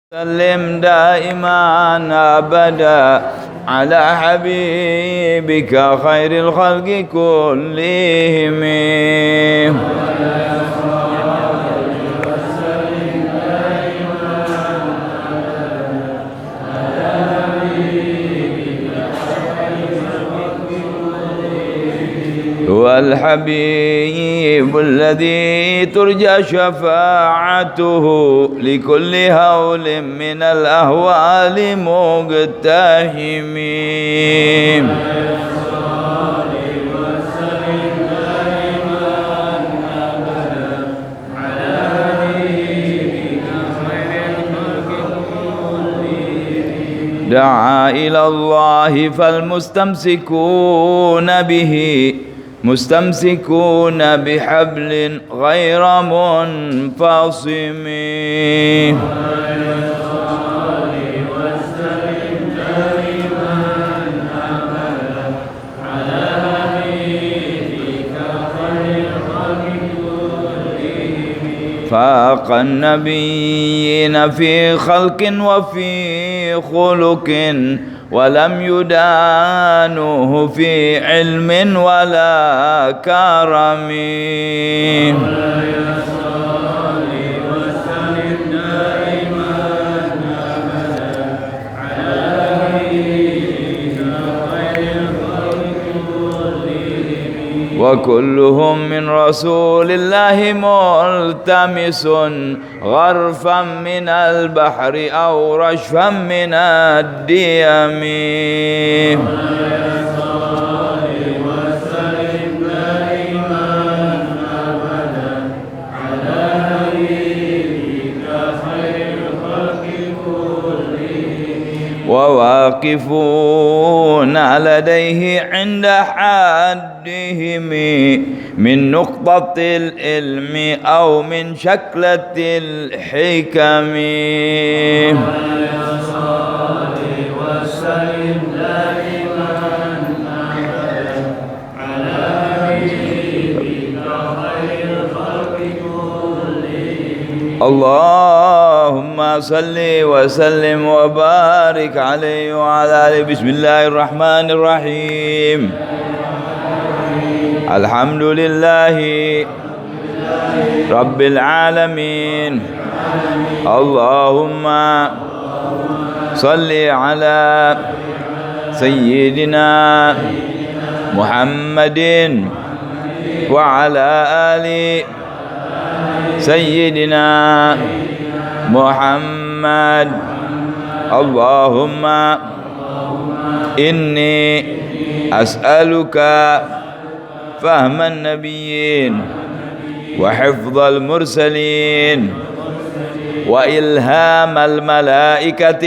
سلم دائما أبدا على حبيبك خير الخلق كلهم. هو الحبيب الذي ترجى شفاعته لكل هول من الأهوال مقتحم. دعا إلى الله فالمستمسكون به مستمسكون بحبل غير منفصم. فاق النبيين في خلق وفي خلق ولم يدانوه في علم ولا كرم. وكلهم من رسول الله ملتمس غرفا من البحر أو رشفا من الديم. وواقفون لديه عند حدهم من نقطة العلم أو من شكلة الحكم. اللهم صل وسلم وبارك عليه وعلى آله. بسم الله الرحمن الرحيم. الحمد لله رب العالمين. اللهم صل على سيدنا محمد وعلى آله سيدنا محمد. اللهم إني أسألك فهم النبيين وحفظ المرسلين وإلهام الملائكة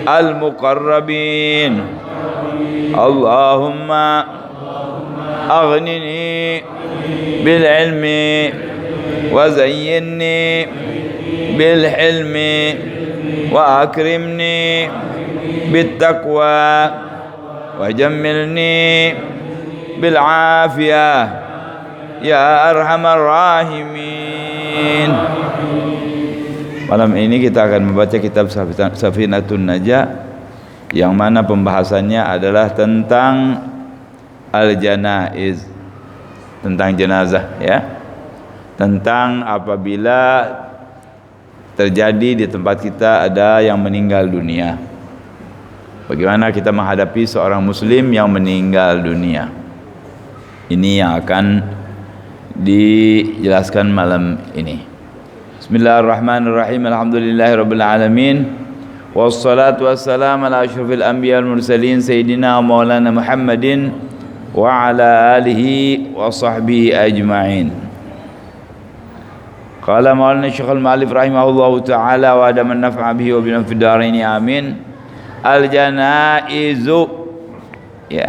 المقربين. اللهم أغنني بالعلم وزينني بالحلم وأكرمني بالتقوى وجملني بالعافية يا أرحم الراحمين. Malam ini kita akan membaca kitab Safinatun Najah yang mana pembahasannya adalah tentang al-janaiz, tentang jenazah, ya, tentang apabila terjadi di tempat kita ada yang meninggal dunia, bagaimana kita menghadapi seorang muslim yang meninggal dunia. Ini yang akan dijelaskan malam ini. Bismillahirrahmanirrahim. Alhamdulillahirabbil alamin. Wassalatu wassalamu ala asyrafil anbiya wal mursalin sayyidina wa maulana Muhammadin wa ala alihi wa sahbihi ajma'in. Qala maulana Syekhul Ma'alif rahimahullahu ta'ala wa adaman naf'a bihi wa bina fid dharain amin. Al-janaizu, ya.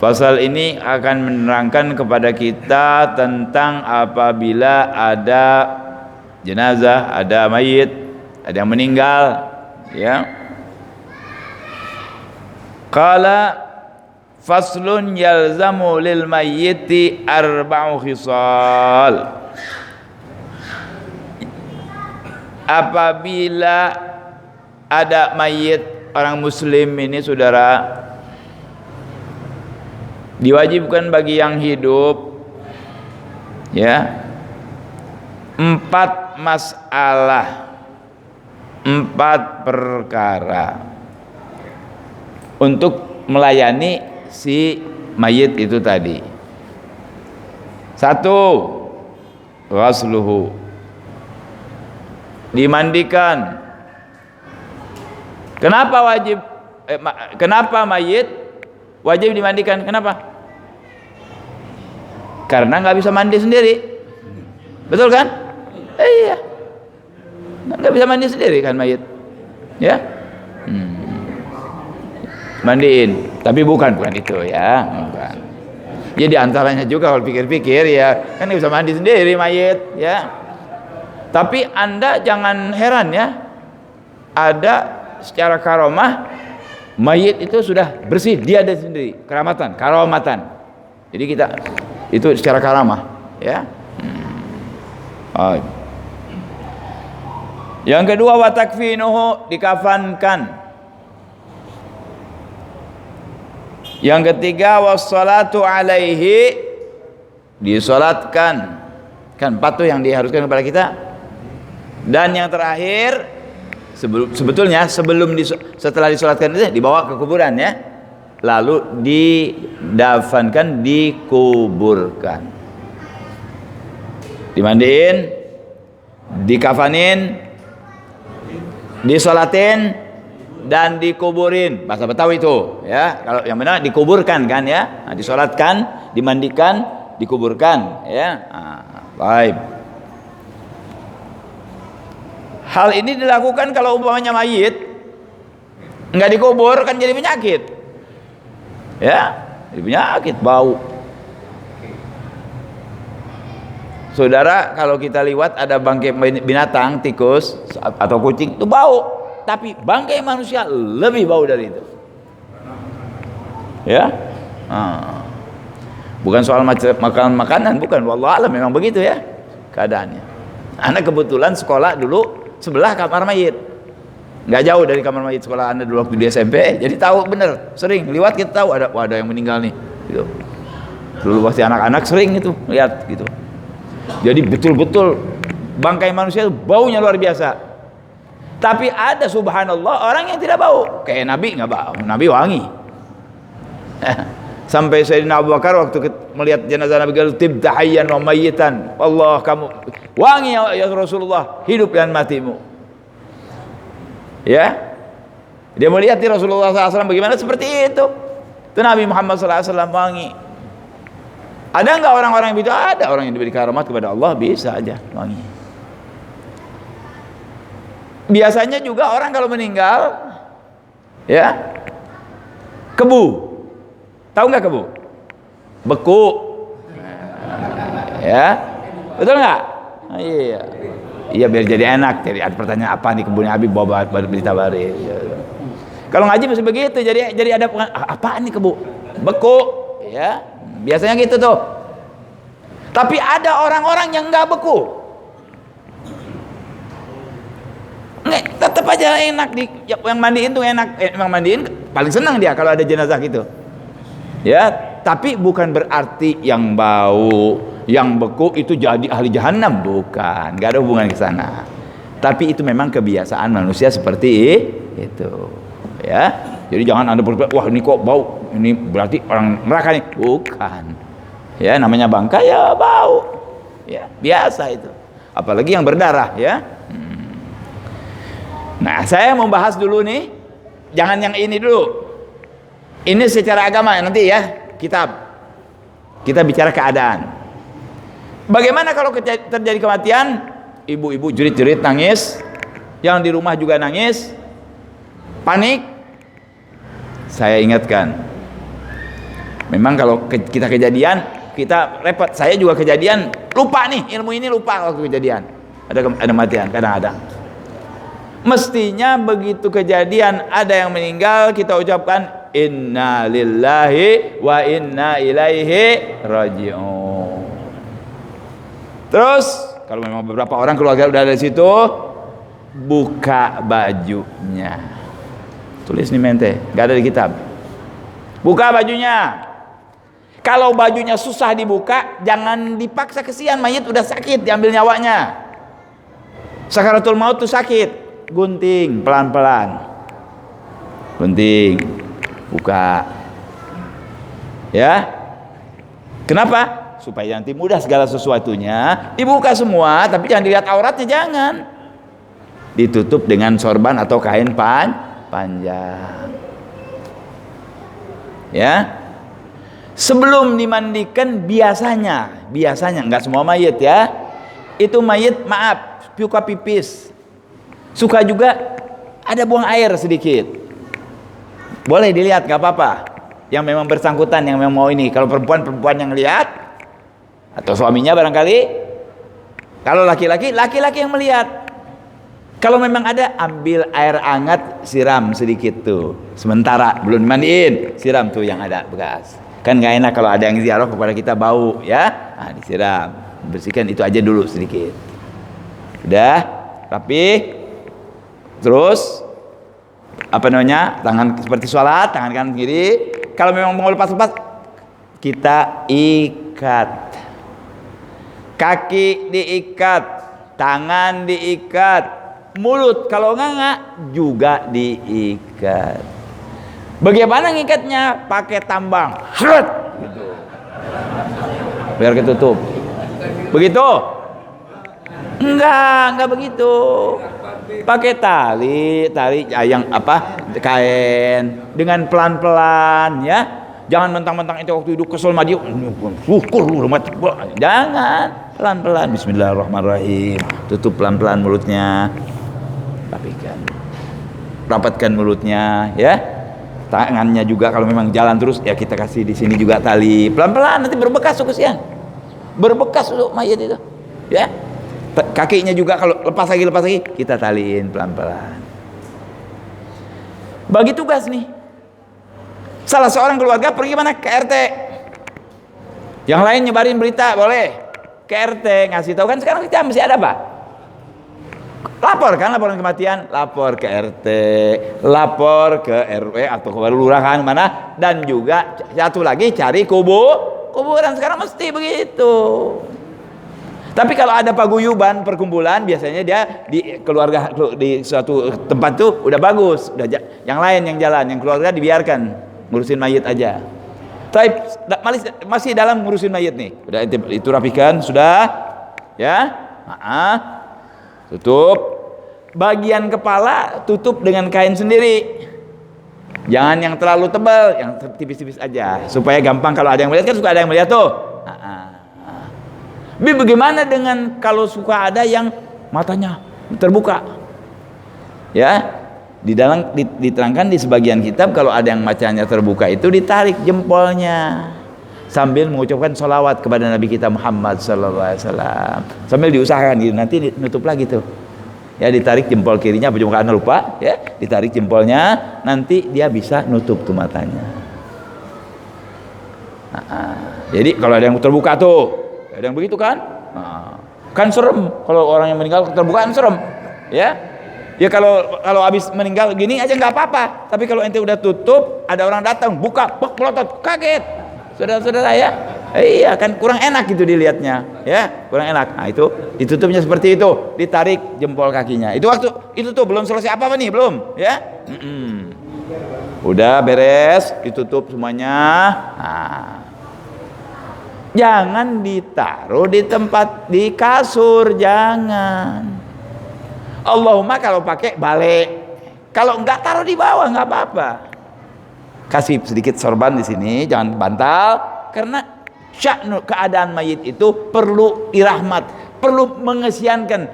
Pasal ini akan menerangkan kepada kita tentang apabila ada jenazah, ada mayit, ada yang meninggal, ya. Qala faslun yalzamu lil mayyiti arba'u khisal. apabila ada mayit orang muslim ini saudara, diwajibkan bagi yang hidup ya 4 masalah, 4 perkara untuk melayani si mayit itu tadi. 1, ghasluhu, dimandikan. Kenapa wajib kenapa mayit wajib dimandikan? Kenapa? Karena nggak bisa mandi sendiri, betul kan? Iya, nggak bisa mandi sendiri kan mayit, ya. Mandiin, tapi bukan itu ya, bukan. Jadi antaranya juga kalau pikir-pikir ya, kan nggak bisa mandi sendiri mayit, ya. Tapi Anda jangan heran ya, ada secara karomah mayit itu sudah bersih, dia ada sendiri, karomatan. Jadi kita itu secara karamah, ya. Yang kedua, wa takfinuhu, dikafankan. Yang ketiga, wassalatu alaihi, disolatkan. Kan 4 tuh yang diharuskan kepada kita. Dan yang terakhir, sebetulnya setelah disolatkan itu dibawa ke kuburan ya, lalu didafankan, dikuburkan, dimandiin, dikafanin, disolatin, dan dikuburin. Bahasa Betawi itu ya, kalau yang benar dikuburkan kan ya, nah, disolatkan, dimandikan, dikuburkan ya. Baik. Hal ini dilakukan kalau umpamanya mayit nggak dikubur kan jadi penyakit, ya, jadi penyakit, bau. Saudara, kalau kita lihat ada bangkai binatang, tikus atau kucing itu bau, tapi bangkai manusia lebih bau dari itu, ya. Bukan soal makanan, bukan, wallah alam, memang begitu ya keadaannya. Anak kebetulan sekolah dulu sebelah kamar mayit, nggak jauh dari kamar mayit sekolah Anda dulu waktu di SMP, jadi tahu bener, sering liwat kita tahu ada yang meninggal nih gitu. Dulu pasti anak-anak sering itu lihat gitu. Jadi betul-betul bangkai manusia itu baunya luar biasa. Tapi ada subhanallah orang yang tidak bau, kayak Nabi nggak bau, Nabi wangi. Sampai Sayyidina Abu Bakar waktu melihat jenazah Nabi, tibta hayyan wa mayyitan, Allah, kamu wangi ya Rasulullah, hidup dan matimu. Ya, dia melihat di Rasulullah SAW bagaimana seperti itu. Itu Nabi Muhammad SAW wangi. Ada nggak orang-orang yang begitu? Ada orang yang diberi karamat kepada Allah, bisa aja wangi. Biasanya juga orang kalau meninggal, ya, kebu. Tahu nggak kebu? Beku, ya, betul nggak? Iya, iya, biar jadi enak. Jadi ada pertanyaan, apa nih kebunnya Habib, bawa berita baru. Kalau ngaji masih begitu, jadi ada apa nih kebu? Beku, ya, biasanya gitu tuh. Tapi ada orang-orang yang nggak beku, tetap aja enak, yang mandiin tuh enak, emang mandiin paling senang dia kalau ada jenazah gitu. Ya, tapi bukan berarti yang bau, yang beku itu jadi ahli jahanam, bukan, nggak ada hubungan ke sana. Tapi itu memang kebiasaan manusia seperti itu, ya. Jadi jangan Anda berpikir, wah ini kok bau, ini berarti orang neraka nih, bukan. Ya, namanya bangkai ya bau, ya biasa itu. Apalagi yang berdarah, ya. Nah, saya mau bahas dulu nih, jangan yang ini dulu. Ini secara agama nanti ya, kita bicara keadaan. Bagaimana kalau terjadi kematian? Ibu-ibu jerit-jerit nangis, yang di rumah juga nangis, panik. Saya ingatkan, memang kalau kita kejadian, kita repot. Saya juga kejadian, lupa nih, ilmu ini lupa waktu kejadian. Ada kematian kadang-kadang. Mestinya begitu kejadian ada yang meninggal, kita ucapkan inna lillahi wa inna ilaihi raji'un. Terus kalau memang beberapa orang keluarga udah ada di situ, buka bajunya. Tulis nih mente, nggak ada di kitab. Buka bajunya. Kalau bajunya susah dibuka, jangan dipaksa, kesian mayit udah sakit diambil nyawanya. Sakaratul maut tuh sakit, gunting pelan-pelan, gunting, buka, ya. Kenapa? Supaya nanti mudah segala sesuatunya dibuka semua, tapi jangan dilihat auratnya, jangan. Ditutup dengan sorban atau kain panjang, ya. Sebelum dimandikan biasanya nggak semua mayit ya, itu mayit maaf suka pipis, suka juga ada buang air sedikit, boleh dilihat nggak apa-apa, yang memang bersangkutan, yang memang mau ini. Kalau perempuan yang lihat atau suaminya barangkali. Kalau laki-laki yang melihat. Kalau memang ada, ambil air hangat, siram sedikit tuh, sementara belum dimandiin, siram tuh yang ada bekas. Kan nggak enak kalau ada yang ziarah kepada kita bau, ya. Nah, disiram, bersihkan itu aja dulu sedikit. Udah rapi. Terus apa namanya, tangan seperti sholat, tangan kanan kiri. Kalau memang mau lepas-lepas, kita ikat. Kaki diikat, tangan diikat, mulut kalau enggak juga diikat. Bagaimana ngikatnya? Pakai tambang, seret, gitu. Biar ketutup. Begitu? Enggak begitu. Pakai tali yang apa? Kain, dengan pelan-pelan, ya. Jangan mentang-mentang itu waktu hidup kesel maju, syukur lu mati. Jangan, pelan-pelan. Bismillahirrahmanirrahim. Tutup pelan-pelan mulutnya. Rapikan. Rapatkan mulutnya, ya. Tangannya juga kalau memang jalan terus, ya kita kasih di sini juga tali. Pelan-pelan, nanti berbekas tuh kesian. Berbekas untuk mayat itu. Ya. Kakinya juga kalau lepas lagi kita taliin pelan-pelan. Bagi tugas nih. Salah seorang keluarga pergi mana? Ke RT. Yang lain nyebarin berita, boleh. Ke RT ngasih tahu, kan sekarang kita masih ada apa? Laporan kematian, lapor ke RT, lapor ke RW atau ke kelurahan mana, dan juga satu lagi cari kuburan. Sekarang mesti begitu. Tapi kalau ada paguyuban, perkumpulan, biasanya dia di keluarga di suatu tempat tuh udah bagus, udah yang lain yang jalan, yang keluarga dibiarkan ngurusin mayit aja. Tapi masih dalam ngurusin mayit nih, udah itu rapikan sudah, ya. Tutup bagian kepala, tutup dengan kain sendiri. Jangan yang terlalu tebal, yang tipis-tipis aja, supaya gampang kalau ada yang melihat, kan suka ada yang melihat tuh. Bagaimana dengan kalau suka ada yang matanya terbuka? Ya, diterangkan di sebagian kitab, kalau ada yang matanya terbuka itu ditarik jempolnya sambil mengucapkan sholawat kepada Nabi kita Muhammad SAW, sambil diusahakan gitu, nanti nutup lagi tuh, ya. Ditarik jempol kirinya, apa jempol kanan lupa, ya. Ditarik jempolnya, nanti dia bisa nutup tuh matanya. Jadi kalau ada yang terbuka tuh, ada yang begitu kan, kan serem. Kalau orang yang meninggal terbuka kan serem, ya. Ya kalau habis meninggal gini aja nggak apa-apa, tapi kalau ente udah tutup, ada orang datang buka, melotot, kaget. Saudara-saudara, ya, iya kan kurang enak gitu dilihatnya, ya, kurang enak. Nah itu ditutupnya seperti itu, ditarik jempol kakinya. Itu waktu itu tuh belum selesai apa nih, belum, ya. Udah beres, ditutup semuanya. Jangan ditaruh di tempat, di kasur, jangan. Allahumma kalau pakai balik, kalau enggak taruh di bawah nggak apa-apa. Kasih sedikit sorban di sini, jangan bantal, karena keadaan mayit itu perlu dirahmat, perlu mengesiankan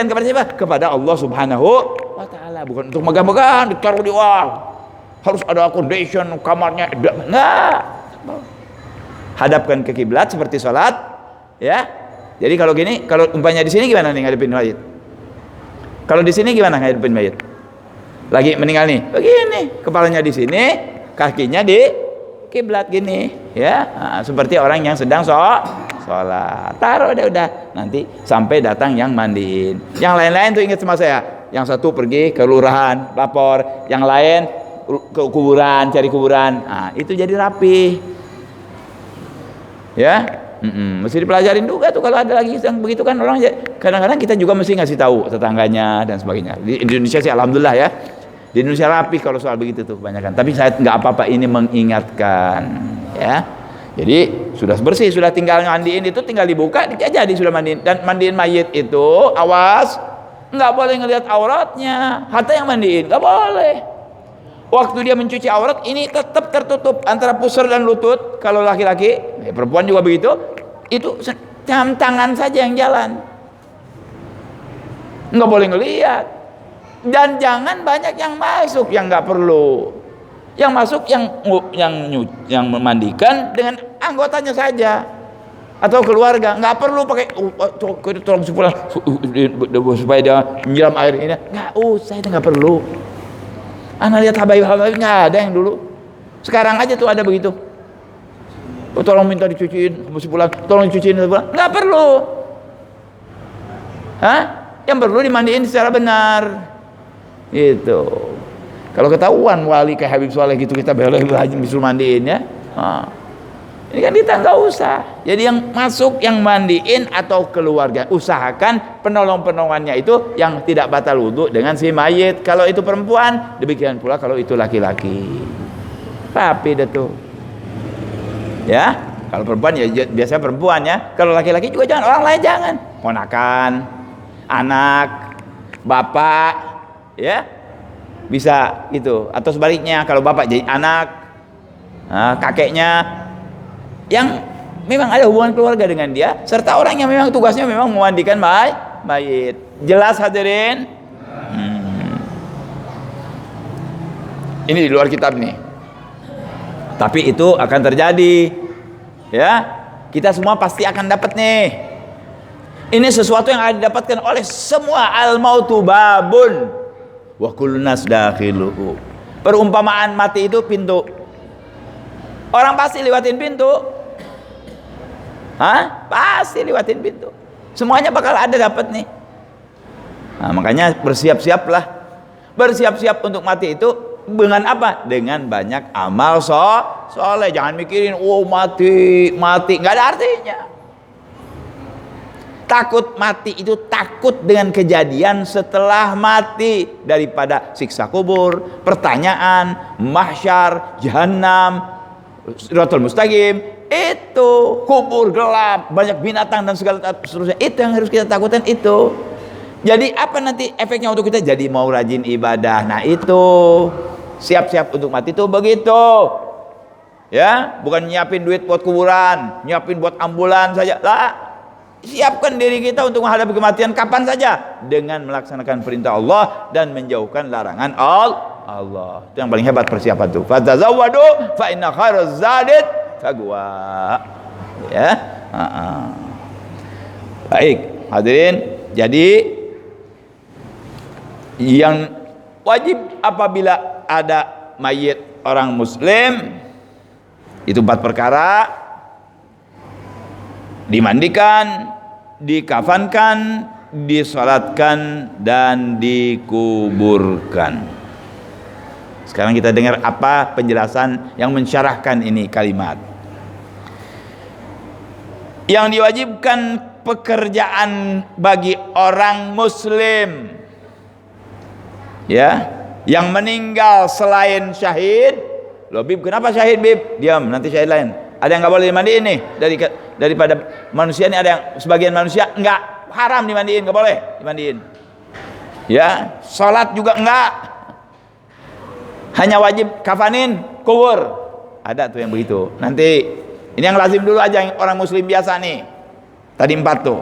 kepada siapa? Kepada Allah Subhanahu wa Ta'ala, bukan untuk megah-megahan ditaruh di wall. Harus ada condition kamarnya, enggak. Hadapkan ke kiblat seperti sholat, ya. Jadi kalau gini, kalau umpamanya di sini gimana nih ngadepin mayit? Kalau di sini gimana ngadepin mayit? Lagi meninggal nih, begini, kepalanya di sini, kakinya di kiblat gini, ya. Seperti orang yang sedang sholat. Taruh deh udah, nanti sampai datang yang mandiin. Yang lain-lain tuh ingat sama saya, Yang satu pergi ke lurahan lapor, yang lain ke kuburan cari kuburan. Nah, itu jadi rapi. Ya, mesti dipelajarin juga tuh kalau ada lagi yang begitu kan orang. Kadang-kadang kita juga mesti ngasih tahu tetangganya dan sebagainya. Di Indonesia sih alhamdulillah ya. Di Indonesia rapi kalau soal begitu tuh kebanyakan. Tapi saya nggak apa-apa, ini mengingatkan, ya. Jadi sudah bersih, sudah tinggal mandiin itu tinggal dibuka, jadi sudah mandiin. Dan mandiin mayit itu awas, nggak boleh ngelihat auratnya. Hatta yang mandiin nggak boleh. Waktu dia mencuci aurat ini tetap tertutup antara pusar dan lutut. Kalau laki-laki, perempuan juga begitu. Itu tangan saja yang jalan, nggak boleh ngelihat. Dan jangan banyak yang masuk yang nggak perlu. Yang masuk yang memandikan dengan anggotanya saja atau keluarga, nggak perlu pakai tolong sepulang supaya dia menyiram air ini, nggak usah, itu nggak perlu. Anak lihat habaib nggak ada yang dulu, sekarang aja tuh ada begitu. Tolong minta dicuciin sepulang, tolong dicuciin sepulang, nggak perlu. Yang perlu dimandiin secara benar. Itu kalau ketahuan wali kayak Habib Soleh gitu, kita boleh disuruh mandiin ya. Ini kan kita nggak usah. Jadi yang masuk yang mandiin atau keluarga, usahakan penolong-penolongannya itu yang tidak batal wudhu dengan si mayit. Kalau itu perempuan, demikian pula kalau itu laki-laki. Rapi dah tuh. Ya, kalau perempuan ya biasanya perempuan ya. Kalau laki-laki juga jangan, orang lain jangan. Ponakan, anak, bapak, ya bisa gitu. Atau sebaliknya, kalau bapak jadi anak, kakeknya yang memang ada hubungan keluarga dengan dia, serta orang yang memang tugasnya memang memandikan mayit. Jelas hadirin? Ini di luar kitab nih, tapi itu akan terjadi, ya. Kita semua pasti akan dapat nih. Ini sesuatu yang akan didapatkan oleh semua. Al-mautu babun wa kullun nas dakhiluhu. Perumpamaan mati itu pintu. Orang pasti lewatin pintu. Pasti lewatin pintu. Semuanya bakal ada dapat nih. Makanya bersiap-siaplah. Bersiap-siap untuk mati itu dengan apa? Dengan banyak amal soleh. Jangan mikirin mati, nggak ada artinya. Takut mati itu takut dengan kejadian setelah mati, daripada siksa kubur, pertanyaan, mahsyar, jahanam, Siratul Mustaqim. Itu kubur gelap, banyak binatang dan segala seterusnya. Itu yang harus kita takutkan itu. Jadi apa nanti efeknya untuk kita? Jadi mau rajin ibadah. Nah itu siap-siap untuk mati itu begitu. Ya, bukan nyiapin duit buat kuburan, nyiapin buat ambulan saja. Lah, siapkan diri kita untuk menghadapi kematian kapan saja dengan melaksanakan perintah Allah dan menjauhkan larangan Allah. Itu yang paling hebat persiapan itu. Fatazawwadu fa inna khairaz zadit taqwa. Ya. Baik, hadirin. Jadi yang wajib apabila ada mayit orang muslim itu 4 perkara: dimandikan, dikafankan, disalatkan, dan dikuburkan. Sekarang kita dengar apa penjelasan yang mensyarahkan ini kalimat. Yang diwajibkan pekerjaan bagi orang muslim, ya, yang meninggal selain syahid. Loh Bib, kenapa syahid Bib? Diam, nanti syahid lain. Ada yang nggak boleh dimandiin nih daripada manusia ini. Ada yang sebagian manusia nggak, haram dimandiin, nggak boleh dimandiin. Ya, sholat juga nggak, hanya wajib kafanin, kubur. Ada tuh yang begitu. Nanti ini yang lazim dulu aja, yang orang muslim biasa nih. Tadi 4 tuh.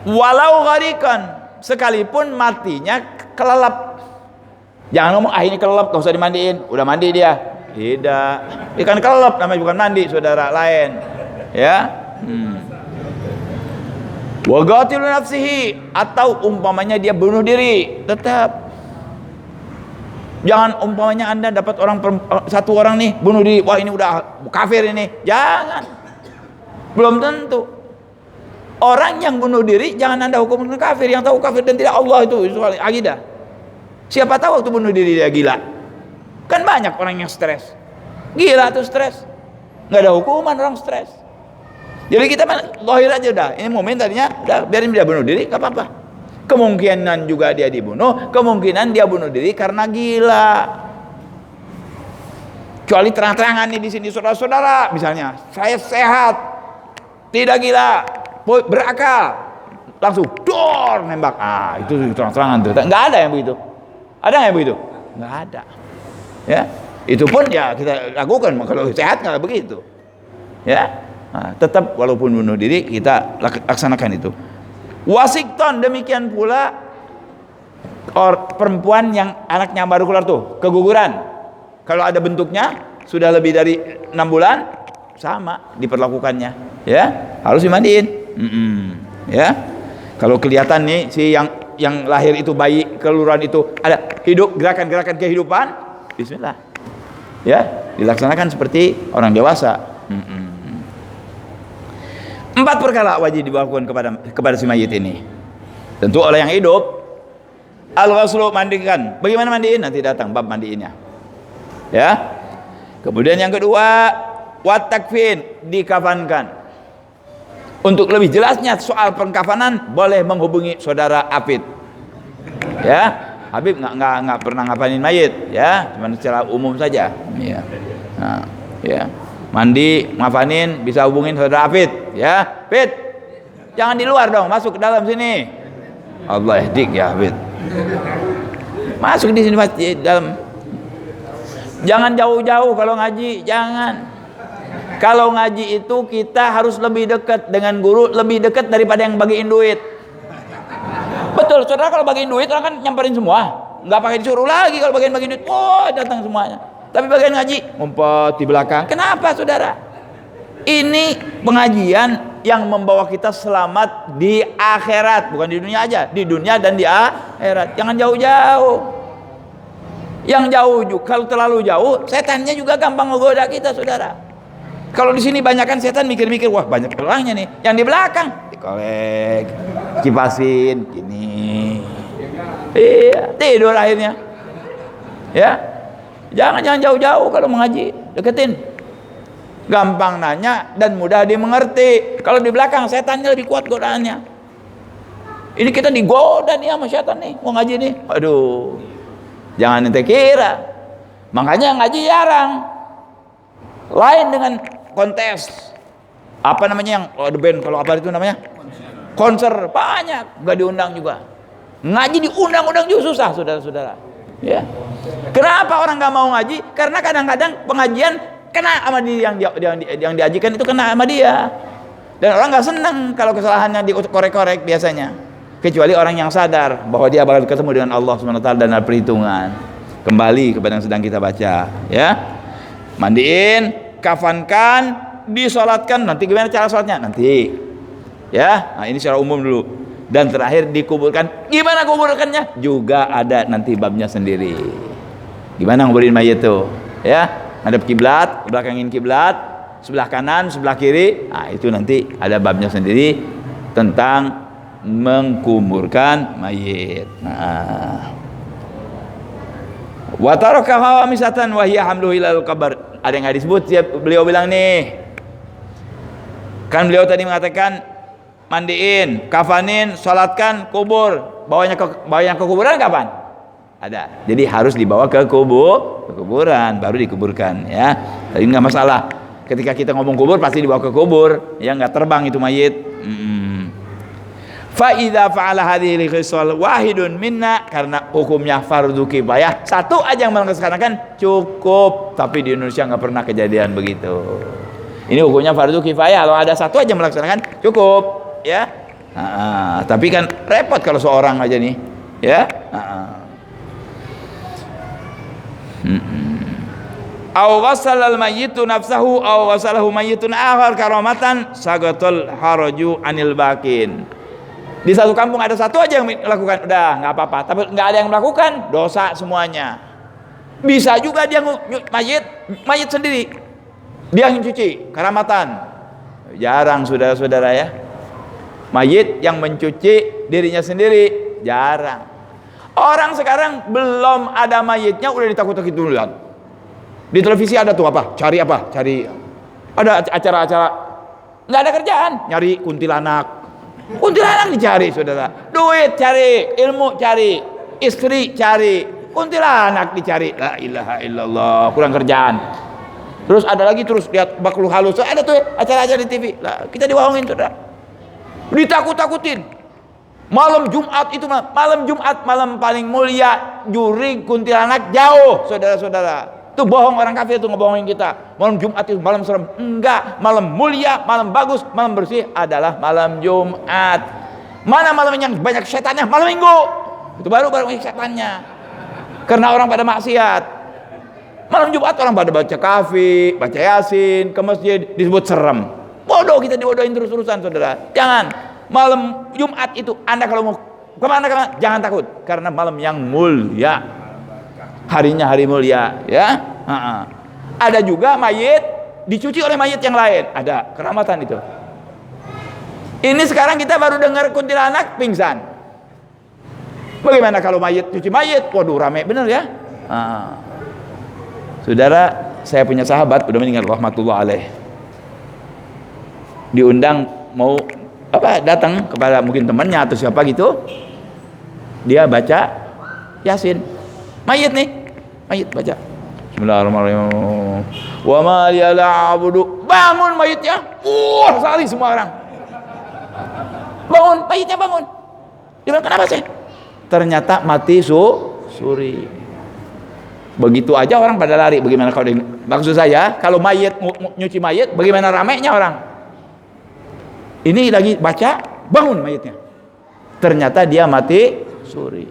Walau gharikan, sekalipun matinya kelelep. Jangan ngomong ini kelelep gak usah dimandiin, udah mandi dia. Tidak, ikan kelelep namanya, bukan mandi, saudara lain. Ya. Wa qatilu nafsihi, atau umpamanya dia bunuh diri, tetap. Jangan umpamanya Anda dapat satu orang nih bunuh diri, wah ini udah kafir ini. Jangan. Belum tentu. Orang yang bunuh diri jangan Anda hukum kafir. Yang tahu kafir dan tidak Allah itu soal akidah. Siapa tahu waktu bunuh diri dia gila. Kan banyak orang yang stres. Gila tuh stres. Nggak ada hukuman orang stres. Jadi kita lahir aja udah. Ini momen tadinya udah biarin dia bunuh diri, nggak apa-apa. Kemungkinan juga dia dibunuh, kemungkinan dia bunuh diri karena gila. Kecuali terang-terangan nih di sini saudara-saudara, misalnya saya sehat, tidak gila, berakal, langsung dor nembak. Ah itu terang-terangan tuh. Nggak ada yang begitu. Ada nggak yang begitu? Nggak ada. Ya, itu pun ya kita lakukan. Kalau sehat nggak begitu. Ya. Nah, tetap walaupun bunuh diri kita laksanakan itu. Wasikton demikian pula perempuan yang anaknya baru keluar tuh keguguran. Kalau ada bentuknya sudah lebih dari 6 bulan sama diperlakukannya, ya harus dimandiin. Ya kalau kelihatan nih si yang lahir itu bayi keluaran itu ada hidup gerakan-gerakan kehidupan, bismillah, ya dilaksanakan seperti orang dewasa. 4 perkara wajib dilakukan kepada si mayit ini. Tentu oleh yang hidup. Al-ghuslu, mandikan. Bagaimana mandiin? Nanti datang bab mandiinnya. Ya. Kemudian yang kedua, wat takfin, dikafankan. Untuk lebih jelasnya soal pengkafanan boleh menghubungi saudara Afid. Ya. Habib nggak pernah ngapain mayit, ya, cuma secara umum saja. Ya. Nah, ya. Mandi, ngapain bisa hubungin saudara Afid, ya. Afid, jangan di luar dong, masuk ke dalam sini. Allah yahdik ya Afid. Masuk di sini masjid dalam. Jangan jauh-jauh kalau ngaji, jangan. Kalau ngaji itu kita harus lebih dekat dengan guru, lebih dekat daripada yang bagiin duit. Betul, saudara, kalau bagiin duit orang kan nyamperin semua, nggak pakai disuruh lagi. Kalau bagiin duit, oh datang semuanya. Tapi bagian ngaji ngumpet di belakang. Kenapa saudara? Ini pengajian yang membawa kita selamat di akhirat, bukan di dunia aja, di dunia dan di akhirat. Jangan jauh-jauh. Yang jauh juga, kalau terlalu jauh setannya juga gampang menggoda kita saudara. Kalau di sini banyak kan setan mikir-mikir, wah banyak orangnya nih. Yang di belakang dikolek, kipasin gini. Iya, tidur akhirnya. Ya. Jangan jauh-jauh kalau mengaji, deketin. Gampang nanya dan mudah dimengerti. Kalau di belakang setannya lebih kuat godaannya. Ini kita digoda nih sama setan nih, mau ngaji nih. Aduh. Jangan ente kira. Makanya ngaji jarang. Lain dengan kontes. Apa namanya yang the band, kalau apa itu namanya? Konser banyak, enggak diundang juga. Ngaji diundang-undang juga susah, saudara-saudara. Ya. Kenapa orang nggak mau ngaji? Karena kadang-kadang pengajian kena sama dia yang diajikan itu kena sama dia. Dan orang nggak senang kalau kesalahannya dikorek-korek biasanya. Kecuali orang yang sadar bahwa dia bakal ketemu dengan Allah SWT dan ada perhitungan. Kembali kepada yang sedang kita baca, ya. Mandiin, kafankan, disolatkan. Nanti gimana cara sholatnya? Nanti. Ya, nah ini secara umum dulu. Dan terakhir dikuburkan. Gimana kuburkannya? Juga ada nanti babnya sendiri. Gimana nguburin mayit itu? Ya, ngadep kiblat, belakangin kiblat, sebelah kanan, sebelah kiri. Nah, itu nanti ada babnya sendiri tentang mengkuburkan mayit. Nah. Wa tarakaha misatan wa hiya hamluhu ilal qabr. Ada yang enggak disebut, beliau bilang nih. Kan beliau tadi mengatakan mandiin, kafanin, salatkan, kubur. Bawanya ke kuburan kapan? Ada. Jadi harus dibawa ke kuburan baru dikuburkan, ya. Tadi enggak masalah. Ketika kita ngomong kubur pasti dibawa ke kubur, ya enggak terbang itu mayit. Fa idza fa'ala hadhihi khisal wahidun minna, karena hukumnya fardu kifayah, satu aja yang melaksanakan cukup. Tapi di Indonesia enggak pernah kejadian begitu. Ini hukumnya fardu kifayah, kalau ada satu aja melaksanakan cukup, ya. Tapi kan repot kalau seorang aja nih, ya. Aw ghassala al-mayyitu nafsahu aw ghassalahu mayyitun akhar karamatan sagatul haraju anil bakin. Di satu kampung ada satu aja yang melakukan, udah nggak apa-apa. Tapi nggak ada yang melakukan, dosa semuanya. Bisa juga dia mayit sendiri, dia yang cuci, karamatan. Jarang saudara-saudara, ya. Mayit yang mencuci dirinya sendiri jarang. Orang sekarang belum ada mayitnya udah ditakut-takutin duluan. Di televisi ada tuh apa? Cari ada acara-acara, nggak ada kerjaan, nyari kuntilanak. Kuntilanak dicari, saudara. Duit cari, ilmu cari, istri cari, kuntilanak dicari. La ilaha illallah, kurang kerjaan. Terus ada lagi, terus lihat makhluk halus, ada tuh acara-acara di TV. Lah, kita dibohongin, saudara. Ditakut-takutin. Malam Jumat itu malam paling mulia, juri kuntilanak jauh, saudara-saudara. Itu bohong orang kafir, itu ngebohongin kita. Malam Jumat itu malam serem. Enggak, malam mulia, malam bagus, malam bersih adalah malam Jumat. Mana malam yang banyak setannya? Malam Minggu. Itu baru banyak setannya. Karena orang pada maksiat. Malam Jumat orang pada baca kafi, baca yasin, ke masjid, disebut serem. Bodoh, kita dibodohin terus-terusan, saudara. Jangan. Malam Jumat itu Anda kalau mau kemana jangan takut, karena malam yang mulia. Harinya hari mulia, ya. Ada juga mayit dicuci oleh mayit yang lain, ada keramatan itu. Ini sekarang kita baru dengar kuntilanak pingsan. Bagaimana kalau mayit cuci mayit? Waduh, rame bener ya. Saudara, saya punya sahabat udah meninggal rahmatullah alaih. Diundang mau datang kepada mungkin temannya atau siapa gitu. Dia baca Yasin. Mayit baca Bismillahirrahmanirrahim. Wa ma liya'budu. Bangun mayitnya. Sali semua orang. Bangun, mayitnya bangun. Dia bilang, kenapa sih? Ternyata mati suri. Begitu aja orang pada lari. Bagaimana kalau maksud saya, kalau mayit nyuci mayit, bagaimana ramainya orang? Ini lagi baca, bangun mayitnya. Ternyata dia mati suri.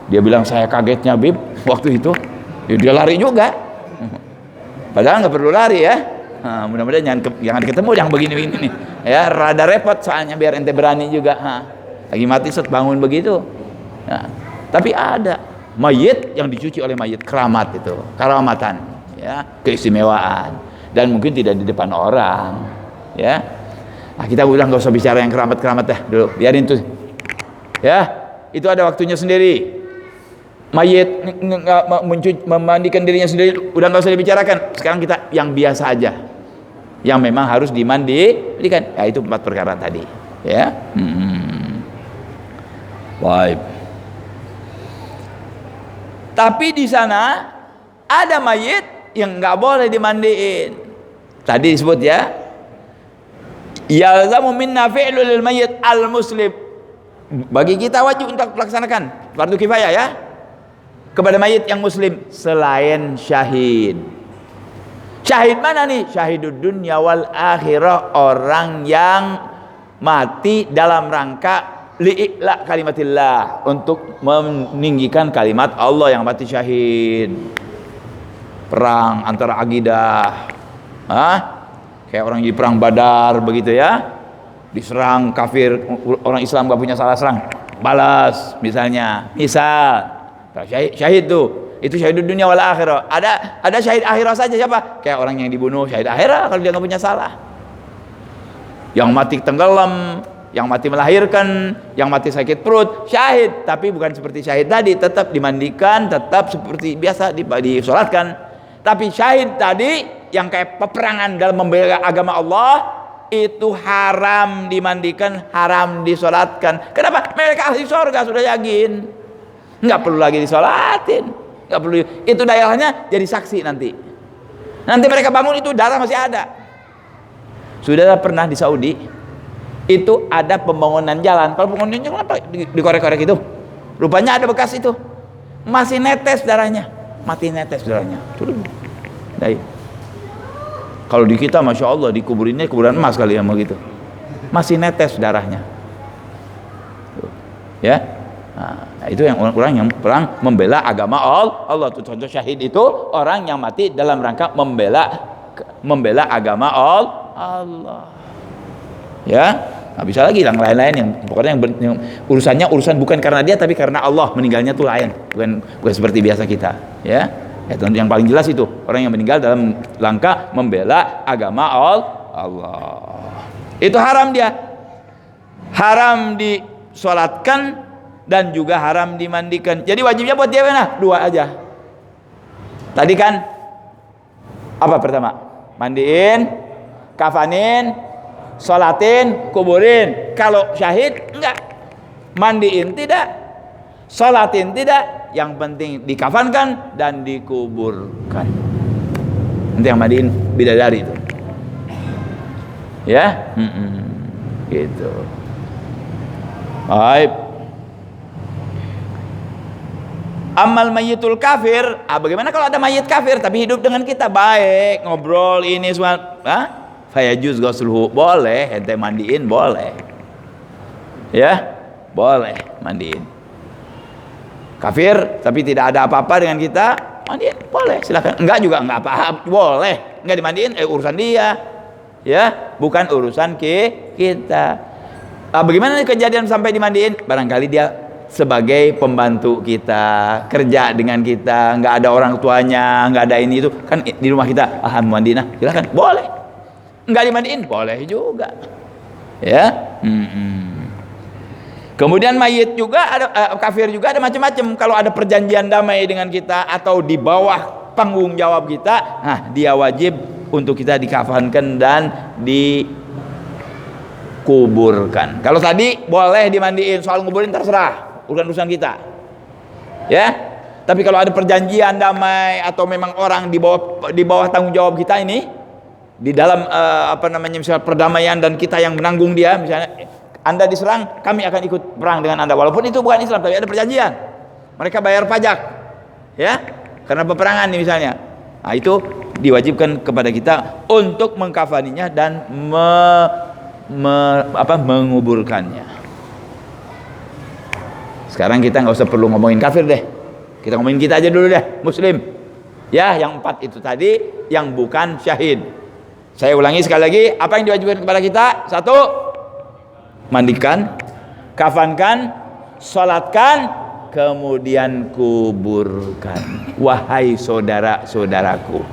Dia bilang, saya kagetnya Bib waktu itu. Dia lari juga. Padahal nggak perlu lari ya. Mudah-mudahan jangan ketemu yang begini-begini nih. Ya, rada repot soalnya, biar ente berani juga. Lagi mati set bangun begitu. Tapi ada mayit yang dicuci oleh mayit, keramat itu, karamatan, ya, keistimewaan, dan mungkin tidak di depan orang, ya. Kita udah nggak usah bicara yang keramat dah dulu, biarin tuh, ya. Itu ada waktunya sendiri. Mayit memandikan dirinya sendiri udah nggak usah dibicarakan. Sekarang kita yang biasa aja, yang memang harus dimandikan. Ya, itu 4 perkara tadi, ya. Baik. Tapi di sana ada mayit yang nggak boleh dimandiin. Tadi disebut ya, yalzamu minna fi'lu lil mayyit al muslim. Bagi kita wajib untuk melaksanakan fardu kifayah ya, kepada mayit yang muslim selain syahid. Syahid mana nih? Syahidud dunya wal akhirah, orang yang mati dalam rangka li'la kalimatillah, untuk meninggikan kalimat Allah, yang mati syahid. Perang antara aqidah, kayak orang di perang Badar begitu ya, diserang kafir, orang Islam gak punya salah, serang, balas misalnya, syahid tuh, itu syahid dunia wal akhirah. Ada syahid akhirah saja, siapa? Kayak orang yang dibunuh, syahid akhirah kalau dia gak punya salah. Yang mati tenggelam, yang mati melahirkan, yang mati sakit perut, syahid. Tapi bukan seperti syahid tadi, tetap dimandikan, tetap seperti biasa disolatkan. Tapi syahid tadi yang kayak peperangan dalam membela agama Allah, itu haram dimandikan, haram disolatkan. Kenapa? Mereka ahli surga, sudah yakin, nggak perlu lagi disolatin, nggak perlu. Itu daerahnya jadi saksi nanti mereka bangun, itu darah masih ada. Sudah pernah di Saudi itu ada pembangunan jalan. Kalau pembangunan jalan apa? Dikorek-korek itu, rupanya ada bekas itu, masih netes darahnya, Kalau di kita masya Allah dikuburinnya kuburan emas kali ya, begitu, masih netes darahnya, ya. Itu yang orang yang perang membela agama Allah. Itu contoh syahid, itu orang yang mati dalam rangka membela agama Allah, ya. Nggak bisa lagi yang lain-lain, yang pokoknya yang urusan bukan karena dia, tapi karena Allah, meninggalnya tuh lain, bukan seperti biasa kita, ya. Yang paling jelas itu orang yang meninggal dalam rangka membela agama Allah. Itu haram dia. Haram disolatkan dan juga haram dimandikan. Jadi wajibnya buat dia mana? Dua aja. Tadi kan apa pertama? Mandiin, kafanin, solatin, kuburin. Kalau syahid enggak. Mandiin tidak, solatin tidak. Yang penting dikafankan dan dikuburkan. Nanti yang mandiin bidadari itu. Ya, gitu. Baik. Amal mayyitul kafir, bagaimana kalau ada mayit kafir tapi hidup dengan kita baik, ngobrol ini semua, fayajuz ghusluhu, boleh ente mandiin, boleh. Ya, boleh mandiin. Kafir tapi tidak ada apa-apa dengan kita, mandiin, boleh, silakan. Enggak juga enggak apa-apa, boleh. Enggak dimandiin, urusan dia. Ya, bukan urusan kita. Bagaimana kejadian sampai dimandiin? Barangkali dia sebagai pembantu kita, kerja dengan kita, nggak ada orang tuanya, nggak ada ini itu, kan di rumah kita, mandiin, silakan, boleh. Nggak dimandiin, boleh juga. Ya. Kemudian mayit juga ada, kafir juga ada macam-macam. Kalau ada perjanjian damai dengan kita atau di bawah tanggung jawab kita, dia wajib untuk kita dikafankan dan dikuburkan. Kalau tadi boleh dimandiin, soal nguburin terserah, urusan kita. Ya. Tapi kalau ada perjanjian damai atau memang orang di bawah tanggung jawab kita ini, di dalam misalnya perdamaian dan kita yang menanggung dia, misalnya Anda diserang, kami akan ikut perang dengan Anda, walaupun itu bukan Islam tapi ada perjanjian. Mereka bayar pajak. Ya. Karena peperangan nih misalnya. Itu diwajibkan kepada kita untuk mengkafaninya dan menguburkannya. Sekarang kita nggak usah perlu ngomongin kafir deh, kita ngomongin kita aja dulu deh, muslim. Ya, yang 4 itu tadi yang bukan syahid. Saya ulangi sekali lagi, apa yang diwajibkan kepada kita? 1, mandikan, kafankan, sholatkan, kemudian kuburkan. Wahai saudara-saudaraku,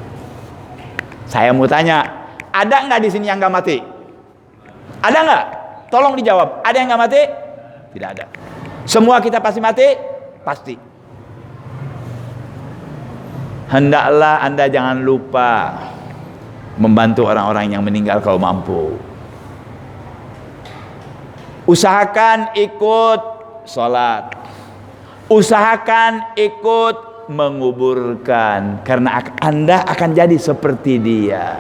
saya mau tanya, ada nggak di sini yang nggak mati? Ada nggak? Tolong dijawab. Ada yang nggak mati? Tidak ada. Semua kita pasti mati? Pasti. Hendaklah Anda jangan lupa membantu orang-orang yang meninggal kalau mampu. Usahakan ikut sholat, usahakan ikut menguburkan, karena Anda akan jadi seperti dia.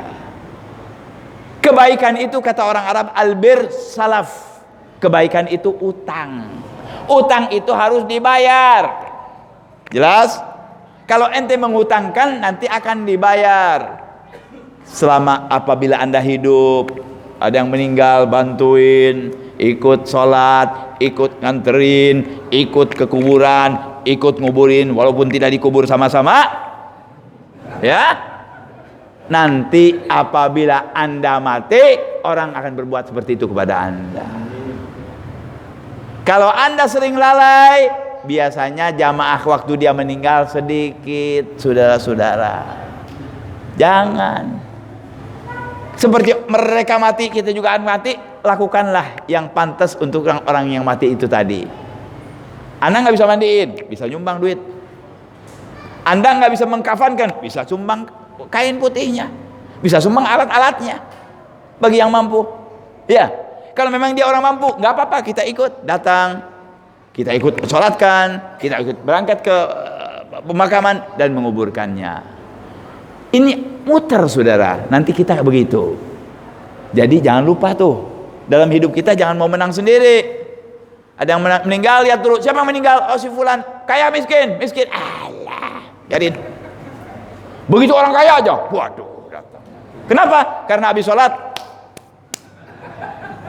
Kebaikan itu, kata orang Arab, albir salaf. Kebaikan itu utang. Utang itu harus dibayar. Jelas? Kalau ente mengutangkan, nanti akan dibayar. Selama apabila Anda hidup, ada yang meninggal, bantuin, ikut sholat, ikut nganterin, ikut ke kuburan, ikut nguburin, walaupun tidak dikubur sama-sama. Ya. Nanti apabila Anda mati, orang akan berbuat seperti itu kepada Anda. Kalau Anda sering lalai, biasanya jamaah waktu dia meninggal sedikit, saudara-saudara. Jangan. Seperti mereka mati, kita juga akan mati. Lakukanlah yang pantas untuk orang-orang yang mati itu tadi. Anda nggak bisa mandiin, bisa nyumbang duit. Anda nggak bisa mengkafankan, bisa sumbang kain putihnya, bisa sumbang alat-alatnya bagi yang mampu. Ya. Kalau memang dia orang mampu, nggak apa-apa, kita ikut datang, kita ikut sholatkan, kita ikut berangkat ke pemakaman dan menguburkannya. Ini muter, saudara. Nanti kita begitu. Jadi jangan lupa tuh, dalam hidup kita jangan mau menang sendiri. Ada yang meninggal, lihat dulu siapa yang meninggal. Oh, si fulan kaya, miskin. Alah, biarin. Begitu orang kaya aja, waduh, datang. Kenapa? Karena habis sholat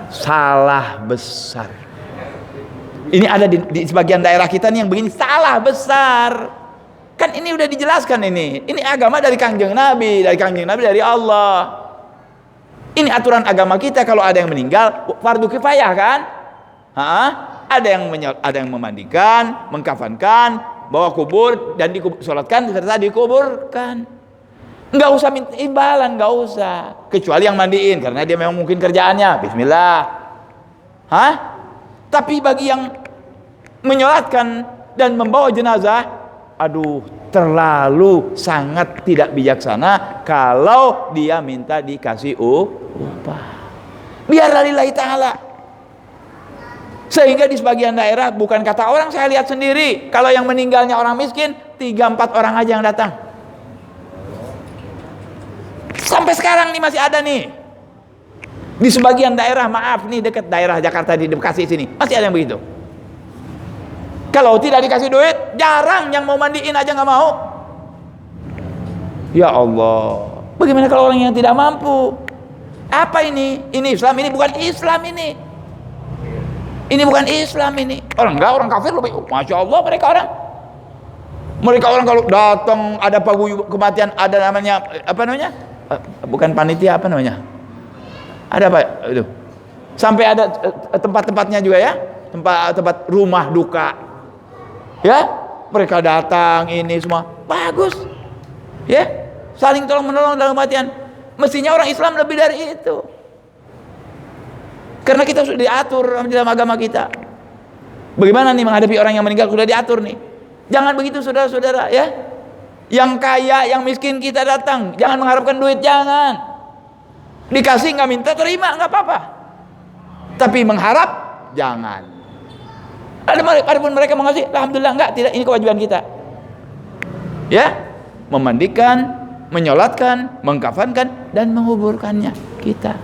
salah besar. Ini ada di sebagian daerah kita nih yang begini, salah besar. Kan ini udah dijelaskan ini. Ini agama dari Kangjeng Nabi, dari Allah. Ini aturan agama kita, kalau ada yang meninggal fardu kifayah kan? Ada yang memandikan, mengkafankan, bawa kubur dan disolatkan serta dikuburkan. Nggak usah minta imbalan, nggak usah. Kecuali yang mandiin, karena dia memang mungkin kerjaannya. Bismillah. Hah? Tapi bagi yang menyolatkan dan membawa jenazah, aduh, terlalu sangat tidak bijaksana kalau dia minta dikasih upah. Biarlah lillahi ta'ala. Sehingga di sebagian daerah, bukan kata orang, saya lihat sendiri, kalau yang meninggalnya orang miskin, 3-4 orang aja yang datang. Sampai sekarang nih masih ada nih. Di sebagian daerah, maaf nih, dekat daerah Jakarta di Bekasi sini, masih ada yang begitu. Kalau tidak dikasih duit, jarang yang mau mandiin aja nggak mau. Ya Allah, bagaimana kalau orang yang tidak mampu? Apa ini? Ini Islam, ini bukan Islam ini. Ini bukan Islam ini. Orang kafir lebih, masya Allah mereka orang kalau datang ada paguyuban kematian, ada namanya apa namanya? Bukan panitia, apa namanya? Ada apa itu? Sampai ada tempat-tempatnya juga ya, tempat rumah duka. Ya, mereka datang ini semua bagus. Ya, saling tolong menolong dalam kematian. Mestinya orang Islam lebih dari itu. Karena kita sudah diatur dalam agama kita. Bagaimana nih menghadapi orang yang meninggal, sudah diatur nih. Jangan begitu saudara-saudara ya. Yang kaya, yang miskin kita datang, jangan mengharapkan duit, jangan. Dikasih nggak minta, terima nggak apa-apa. Tapi mengharap, jangan. Adapun mereka mengasih, alhamdulillah, tidak, ini kewajiban kita. Ya, memandikan, menyolatkan, mengkafankan, dan menguburkannya kita.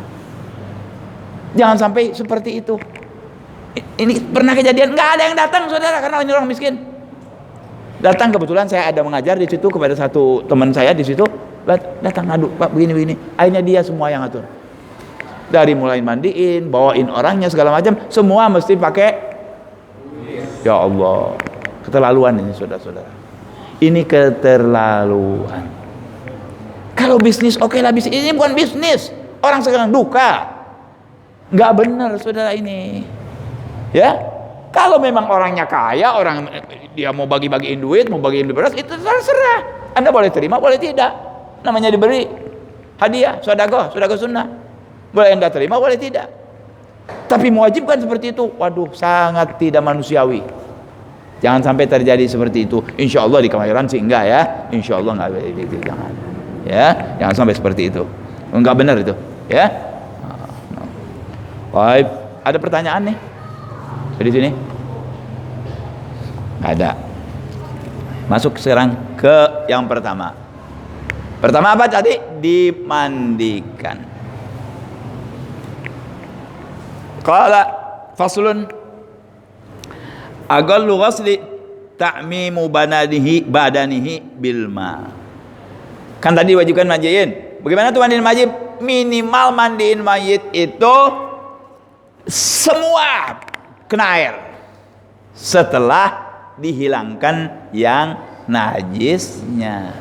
Jangan sampai seperti itu. Ini pernah kejadian, nggak ada yang datang saudara karena ini orang miskin. Datang, kebetulan saya ada mengajar di situ kepada satu teman saya di situ, datang ngadu, Pak begini. Akhirnya dia semua yang atur. Dari mulai mandiin, bawain orangnya segala macam, semua mesti pakai. Ya Allah, keterlaluan ini saudara-saudara. Ini keterlaluan. Kalau bisnis, oke lah bisnis. Ini bukan bisnis. Orang sekarang duka. Nggak benar saudara ini. Ya. Kalau memang orangnya kaya, orang dia mau bagi-bagiin duit, mau bagiin beras, itu terserah. Anda boleh terima, boleh tidak. Namanya diberi hadiah, sedekah sunnah. Boleh Anda terima, boleh tidak. Tapi mewajibkan seperti itu, waduh, sangat tidak manusiawi. Jangan sampai terjadi seperti itu. Insya Allah di kelahiran sih enggak ya. Insya Allah enggak, jangan. Ya, jangan sampai seperti itu. Enggak benar itu. Ya. Baik, ada pertanyaan nih? Di sini ada. Masuk sekarang ke yang pertama. Pertama apa tadi? Dimandikan. Qala faslun aqallu ghusli ta'mimu badanihi bil ma. Kan tadi wajibkan mandiin. Bagaimana tuh mandiin mayit? Minimal mandiin mayit itu semua kena air setelah dihilangkan yang najisnya.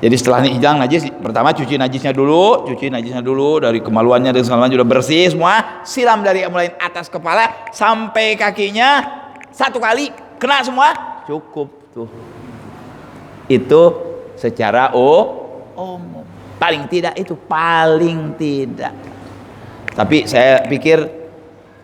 Jadi setelah hilang najis, pertama cuci najisnya dulu dari kemaluannya dan segala macam, sudah bersih semua, siram dari mulai atas kepala sampai kakinya 1 kali kena semua, cukup tuh. Itu secara umum. Paling tidak. Tapi saya pikir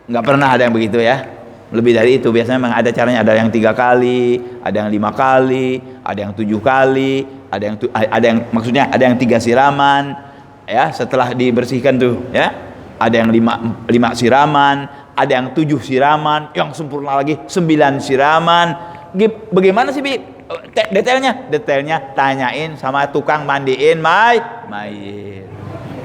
nggak pernah ada yang begitu ya. Lebih dari itu biasanya memang ada caranya. Ada yang 3 kali, ada yang 5 kali, ada yang 7 kali, ada yang maksudnya ada yang 3 siraman ya setelah dibersihkan tuh ya. Ada yang 5 siraman, ada yang 7 siraman, yang sempurna lagi 9 siraman. Bagaimana sih detailnya? Detailnya tanyain sama tukang mandiin mayit.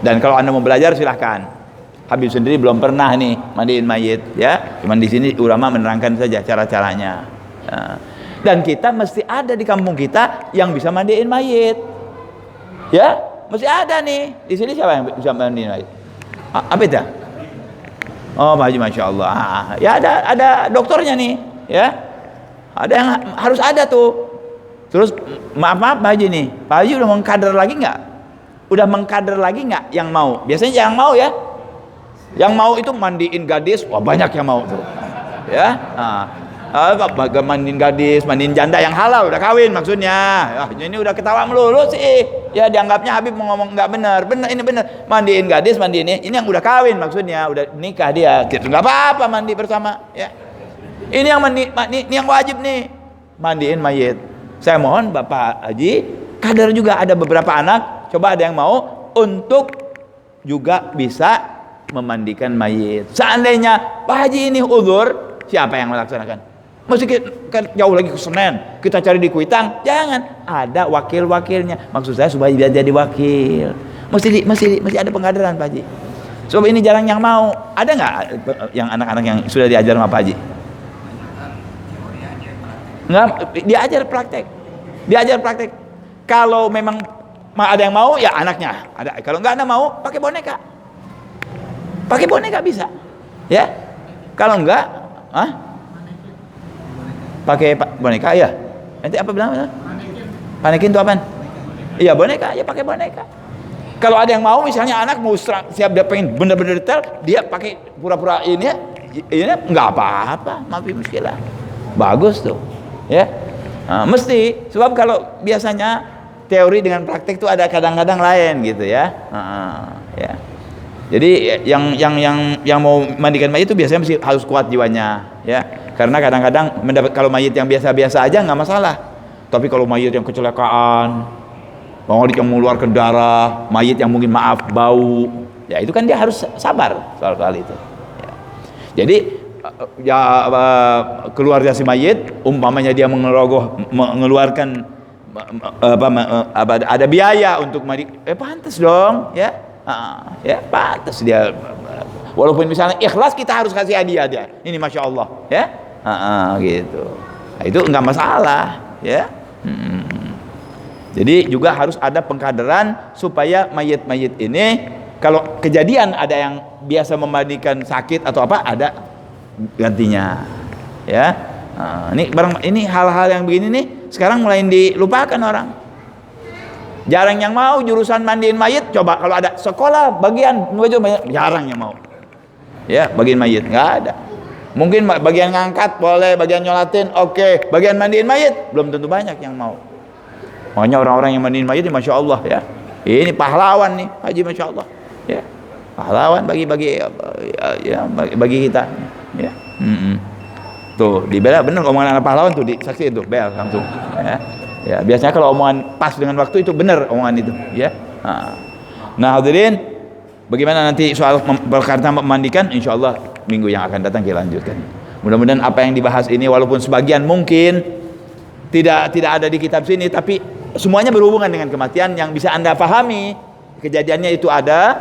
Dan kalau Anda mau belajar silahkan. Habib sendiri belum pernah nih mandiin mayit ya. Cuman di sini ulama menerangkan saja cara-caranya. Dan kita mesti ada di kampung kita yang bisa mandiin mayit. Ya, mesti ada nih. Di sini siapa yang bisa mandiin mayit? Apa itu? Oh, Pak Haji, masya Allah. Ya ada dokternya nih, ya. Ada yang harus ada tuh. Terus maaf Pak Haji nih. Pak Haji udah mengkader lagi nggak? Udah mengkader lagi nggak yang mau? Biasanya yang mau ya. Yang mau itu mandiin gadis, wah banyak yang mau tuh. Ya. Mandiin gadis, mandiin janda yang halal udah kawin maksudnya. Ini udah ketawa melulu sih. Ya dianggapnya Habib mau ngomong nggak benar. Benar, ini benar. Mandiin gadis, mandiin ini yang udah kawin maksudnya, udah nikah dia. Gitu nggak apa-apa mandi bersama. Ya. Ini yang ini yang wajib nih, mandiin mayit. Saya mohon Bapak Haji, kadar juga ada beberapa anak, coba ada yang mau untuk juga bisa memandikan mayit. Seandainya Pak Haji ini uzur, siapa yang melaksanakan? Mesti kita jauh lagi ke Senen, kita cari di Kuitang. Jangan, ada wakil-wakilnya. Maksud saya supaya dia jadi wakil. Mesti ada pengkaderan Pak Haji. Sebab ini jarang yang mau. Ada nggak yang anak-anak yang sudah diajar sama Pak Haji? Nggak, diajar praktek. Kalau memang ada yang mau, ya anaknya. Ada. Kalau nggak ada mau, pakai boneka. Pakai boneka bisa, ya. Kalau enggak, pakai boneka ya. Nanti apa bilang? Manekin itu apaan? Iya boneka, ya pakai boneka. Kalau ada yang mau, misalnya anak mau siap dia pengen bener-bener detail, dia pakai pura-pura ini nggak apa-apa, maafin muskilah. Bagus tuh, ya. Mesti, sebab kalau biasanya teori dengan praktek itu ada kadang-kadang lain gitu ya. Ya. Jadi yang mau mandikan mayit itu biasanya mesti harus kuat jiwanya, ya. Karena kadang-kadang kalau mayit yang biasa-biasa aja nggak masalah. Tapi kalau mayit yang kecelakaan, mayit yang mengeluarkan darah, mayit yang mungkin maaf bau, ya itu kan dia harus sabar soal itu. Ya. Jadi keluarga si mayit, umpamanya dia mengeluarkan ada biaya untuk mandi, pantas dong, ya. Ya pantas dia, walaupun misalnya ikhlas kita harus kasih hadiah dia. Ini masya Allah, ya. Gitu. Nah, itu nggak masalah, ya. Jadi juga harus ada pengkaderan supaya mayit-mayit ini kalau kejadian ada yang biasa memandikan sakit atau apa, ada gantinya, ya. Ini hal-hal yang begini nih sekarang mulai dilupakan orang. Jarang yang mau jurusan mandiin mayit. Coba kalau ada sekolah bagian jarang yang mau, ya, bagian mayit nggak ada. Mungkin bagian ngangkat boleh, bagian nyolatin oke, bagian mandiin mayit belum tentu banyak yang mau. Makanya orang-orang yang mandiin mayit, masya Allah, ya, ini pahlawan nih Haji, masya Allah, ya, pahlawan bagi kita, ya. Tuh dibela bener omongan anak pahlawan tuh, disaksiin tuh bel langsung, ya. Ya, biasanya kalau omongan pas dengan waktu itu benar omongan itu, ya. Nah, hadirin, bagaimana nanti soal berkata memandikan, insya Allah minggu yang akan datang kita lanjutkan. Mudah-mudahan apa yang dibahas ini walaupun sebagian mungkin tidak ada di kitab sini, tapi semuanya berhubungan dengan kematian yang bisa Anda pahami. Kejadiannya itu ada,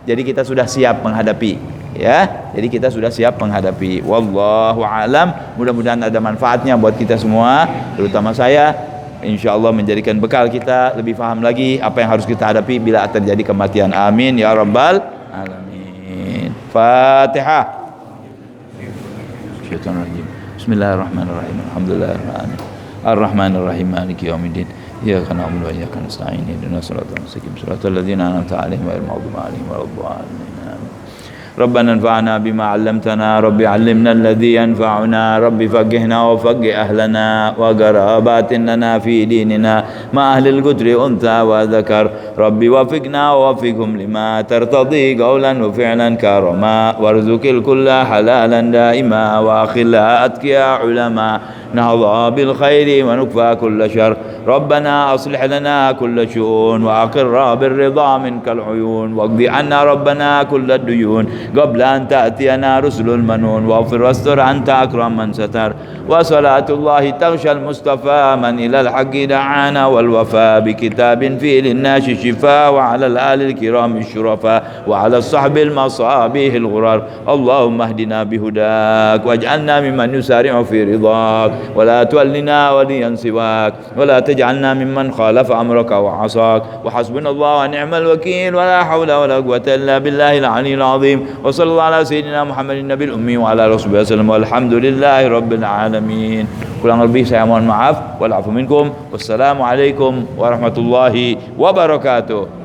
jadi kita sudah siap menghadapi, ya. Jadi kita sudah siap menghadapi. Wallahu alam. Mudah-mudahan ada manfaatnya buat kita semua, terutama saya. Insya Allah menjadikan bekal kita lebih paham lagi apa yang harus kita hadapi bila terjadi kematian. Amin ya rabbal alamin. Fatihah. Bismillahirrahmanirrahim. Alhamdulillahirrahmanirrahim. Ar-Rahmanirrahim. Maliki yaumiddin. Iyyaka na'budu wa iyyaka nasta'in. Ihdinas siratal mustaqim. Siratal ladzina an'amta 'alaihim ghairil maghdubi 'alaihim waladdallin. ربنا انفعنا بما علمتنا رب علمنا الذي ينفعنا رب فقهنا وفقه أهلنا وقرابات لنا في ديننا مع أهل القدر أنثى وذكر رب وفقنا ووفقهم لما ترتضي قولا وفعلا كرما وارزق الكل حلالا دائما وأخلا أتقيا علما نهضى بالخير ونكفى كل شر ربنا أصلح لنا كل شؤون وأقر بالرضا منك العيون واقض عنا ربنا كل الديون قبل أن تأتينا رسل المنون واغفر واستر أنت أكرم من ستر وصلاة الله تغشى المصطفى من إلى الحق دعانا والوفاء بكتاب فيه للناس شفاء وعلى الآل الكرام الشرفاء وعلى الصحب المصابيح الغرار اللهم اهدنا بهداك واجعلنا ممن يسارع في رضاك ولا تولنا وليا سواك ولا تجعلنا ممن خالف أمرك وعصاك وحسبنا الله ونعم الوكيل ولا حول ولا قوة إلا بالله العلي العظيم وصلى الله على سيدنا محمد النبي الأمي وعلى آله وصحبه وسلم والحمد لله رب العالمين. Kurang lebih saya mohon maaf. Wal afu minkum. Wassalamualaikum warahmatullahi wabarakatuh.